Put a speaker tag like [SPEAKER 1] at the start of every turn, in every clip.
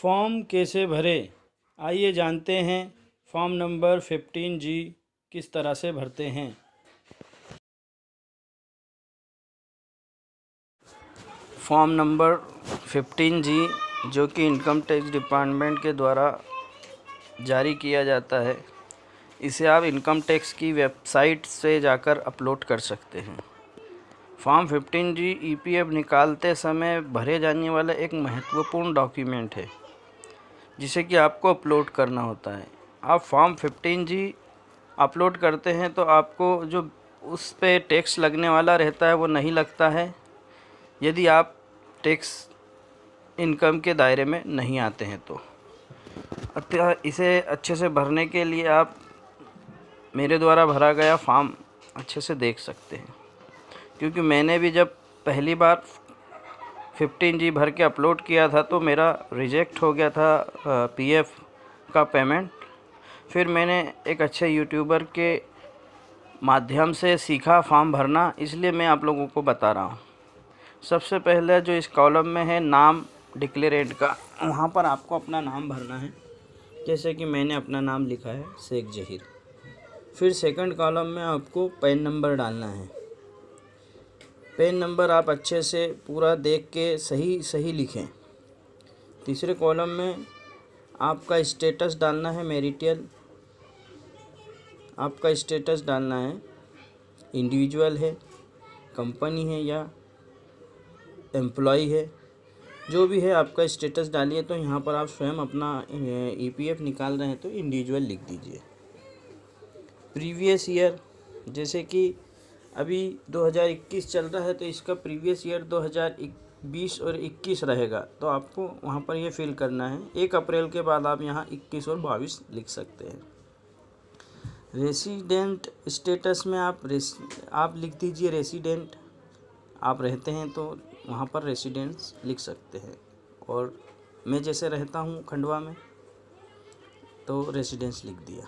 [SPEAKER 1] Form कैसे भरें? आइए जानते हैं फॉर्म नंबर 15G किस तरह से भरते हैं। फॉर्म नंबर 15G जो कि इनकम टैक्स डिपार्टमेंट के द्वारा जारी किया जाता है, इसे आप इनकम टैक्स की वेबसाइट से जाकर अपलोड कर सकते हैं। फॉर्म 15G EPF निकालते समय भरे जाने वाला एक महत्वपूर्ण डॉक्यूमेंट है जिसे कि आपको अपलोड करना होता है। आप फॉर्म 15G अपलोड करते हैं तो आपको जो उस पे टैक्स लगने वाला रहता है वो नहीं लगता है, यदि आप टैक्स इनकम के दायरे में नहीं आते हैं तो। इसे अच्छे से भरने के लिए आप मेरे द्वारा भरा गया फॉर्म अच्छे से देख सकते हैं, क्योंकि मैंने भी जब पहली बार 15G भर के अपलोड किया था तो मेरा रिजेक्ट हो गया था PF का पेमेंट। फिर मैंने एक अच्छे यूट्यूबर के माध्यम से सीखा फॉर्म भरना, इसलिए मैं आप लोगों को बता रहा हूँ। सबसे पहले जो इस कॉलम में है नाम डिक्लेरेंट का, वहाँ पर आपको अपना नाम भरना है, जैसे कि मैंने अपना नाम लिखा है शेख जहीर। फिर सेकंड कॉलम में आपको पैन नंबर डालना है। पैन नंबर आप अच्छे से पूरा देख के सही लिखें। तीसरे कॉलम में आपका स्टेटस डालना है मैरिटल, आपका स्टेटस डालना है इंडिविजुअल है, कंपनी है या एम्प्लॉय है, जो भी है आपका स्टेटस डालिए। तो यहाँ पर आप स्वयं अपना EPF निकाल रहे हैं तो इंडिविजुअल लिख दीजिए। प्रीवियस ईयर, जैसे कि अभी 2021 चल रहा है तो इसका प्रीवियस ईयर 2020 और 21 रहेगा, तो आपको वहाँ पर ये फिल करना है। 1 अप्रैल के बाद आप यहाँ 21 और 22 लिख सकते हैं। रेसिडेंट स्टेटस में आप लिख दीजिए रेसिडेंट, आप रहते हैं तो वहाँ पर रेसिडेंस लिख सकते हैं। और मैं जैसे रहता हूँ खंडवा में तो रेसिडेंस लिख दिया।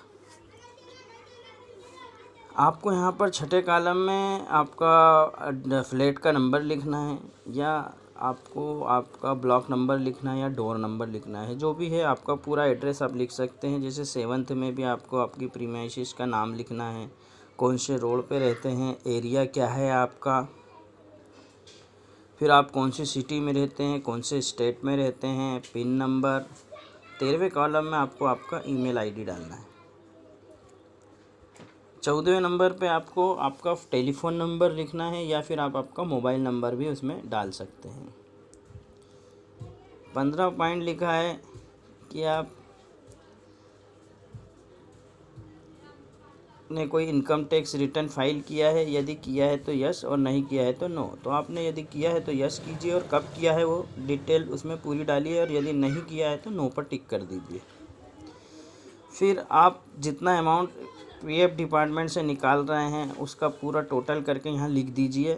[SPEAKER 1] आपको यहाँ पर छठे कॉलम में आपका फ्लैट का नंबर लिखना है, या आपको आपका ब्लॉक नंबर लिखना है या डोर नंबर लिखना है, जो भी है आपका पूरा एड्रेस आप लिख सकते हैं। जैसे 7th में भी आपको आपकी प्रीमाइसिस का नाम लिखना है, कौन से रोड पे रहते हैं, एरिया क्या है आपका, फिर आप कौन सी सिटी में रहते हैं, कौन से स्टेट में रहते हैं, पिन नंबर। 13वें कॉलम में आपको आपका ईमेल ID डालना है। 14वें नंबर पे आपको आपका टेलीफ़ोन नंबर लिखना है, या फिर आप आपका मोबाइल नंबर भी उसमें डाल सकते हैं। 15 पॉइंट लिखा है कि आप ने कोई इनकम टैक्स रिटर्न फाइल किया है, यदि किया है तो यस और नहीं किया है तो नो। तो आपने यदि किया है तो यस कीजिए और कब किया है वो डिटेल उसमें पूरी डालिए, और यदि नहीं किया है तो नो पर टिक कर दीजिए। फिर आप जितना अमाउंट PF डिपार्टमेंट से निकाल रहे हैं उसका पूरा टोटल करके यहाँ लिख दीजिए।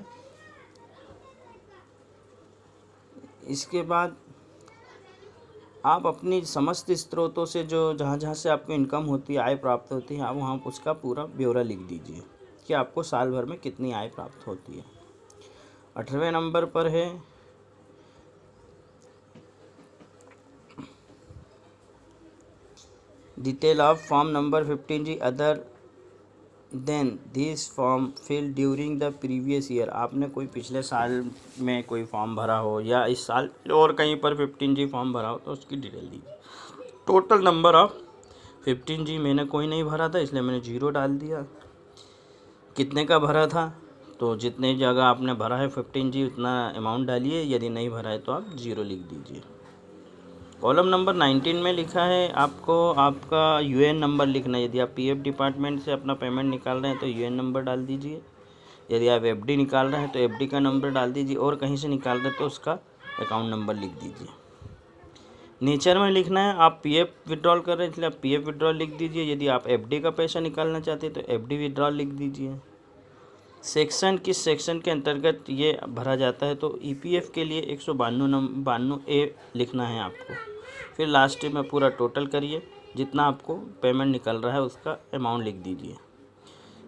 [SPEAKER 1] इसके बाद आप अपनी समस्त स्रोतों से जो जहाँ से आपको इनकम होती है, आय प्राप्त होती है, आप वहाँ उसका पूरा ब्यौरा लिख दीजिए कि आपको साल भर में कितनी आय प्राप्त होती है। 18वें नंबर पर है detail of form number 15G other than this form fill during the previous year. आपने कोई पिछले साल में कोई फॉर्म भरा हो या इस साल और कहीं पर 15G फॉर्म भरा हो तो उसकी डिटेल दीजिए। टोटल नंबर ऑफ 15G मैंने कोई नहीं भरा था, इसलिए मैंने 0 डाल दिया। कितने का भरा था, तो जितने जगह आपने भरा है 15G उतना अमाउंट डालिए, यदि नहीं भरा है तो आप 0 लिख दीजिए। कॉलम नंबर 19 में लिखा है आपको आपका UN नंबर लिखना है। यदि आप PF डिपार्टमेंट से अपना पेमेंट निकाल रहे हैं तो UN नंबर डाल दीजिए। यदि आप FD निकाल रहे हैं तो FD का नंबर डाल दीजिए, और कहीं से निकाल रहे हैं तो उसका अकाउंट नंबर लिख दीजिए। नेचर में लिखना है आप PF विड्रॉल कर रहे हैं इसलिए आप PF विड्रॉल लिख दीजिए। यदि आप FD का पैसा निकालना चाहते हैं तो FD विड्रॉल लिख दीजिए। सेक्शन किस सेक्शन के अंतर्गत ये भरा जाता है, तो EPF के लिए 192A लिखना है आपको। फिर लास्ट में पूरा टोटल करिए, जितना आपको पेमेंट निकल रहा है उसका अमाउंट लिख दीजिए।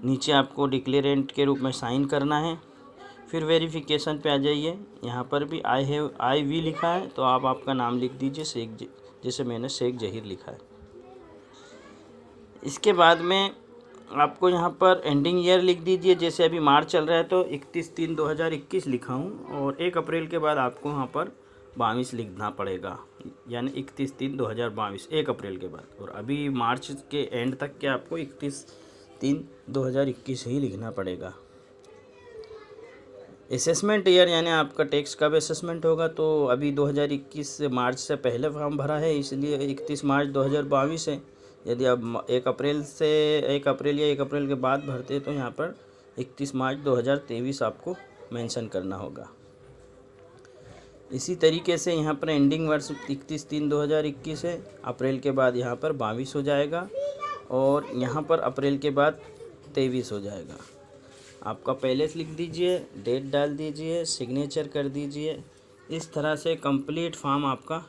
[SPEAKER 1] नीचे आपको डिक्लेरेंट के रूप में साइन करना है। फिर वेरिफिकेशन पे आ जाइए, यहाँ पर भी आई वी लिखा है तो आप आपका नाम लिख दीजिए जैसे मैंने शेख ज़हीर लिखा है। इसके बाद में आपको यहाँ पर एंडिंग ईयर लिख दीजिए। जैसे अभी मार्च चल रहा है तो 31/3/2021 लिखा हूँ, और 1 अप्रैल के बाद आपको यहाँ पर 22 लिखना पड़ेगा, यानी 31/3/2022 1 अप्रैल के बाद। और अभी मार्च के एंड तक के आपको 31/3/2021 ही लिखना पड़ेगा। असेसमेंट ईयर यानी आपका टैक्स कब असेसमेंट होगा, तो अभी 2021 मार्च से पहले फॉर्म भरा है, इसलिए 31 मार्च 2022 है। यदि आप 1 अप्रैल या 1 अप्रैल के बाद भरते हैं तो यहाँ पर 31 मार्च 2023 आपको मेंशन करना होगा। इसी तरीके से यहाँ पर एंडिंग वर्ष 31/3/2021 है, अप्रैल के बाद यहाँ पर 22 हो जाएगा, और यहाँ पर अप्रैल के बाद 23 हो जाएगा। आपका पैलेस लिख दीजिए, डेट डाल दीजिए, सिग्नेचर कर दीजिए। इस तरह से कंप्लीट फॉर्म आपका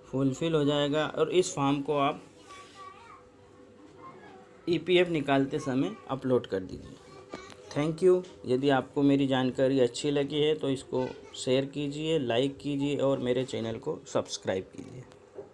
[SPEAKER 1] फुलफ़िल हो जाएगा, और इस फॉर्म को आप EPF निकालते समय अपलोड कर दीजिए। Thank you. यदि आपको मेरी जानकारी अच्छी लगी है तो इसको शेयर कीजिए, लाइक कीजिए और मेरे चैनल को सब्सक्राइब कीजिए।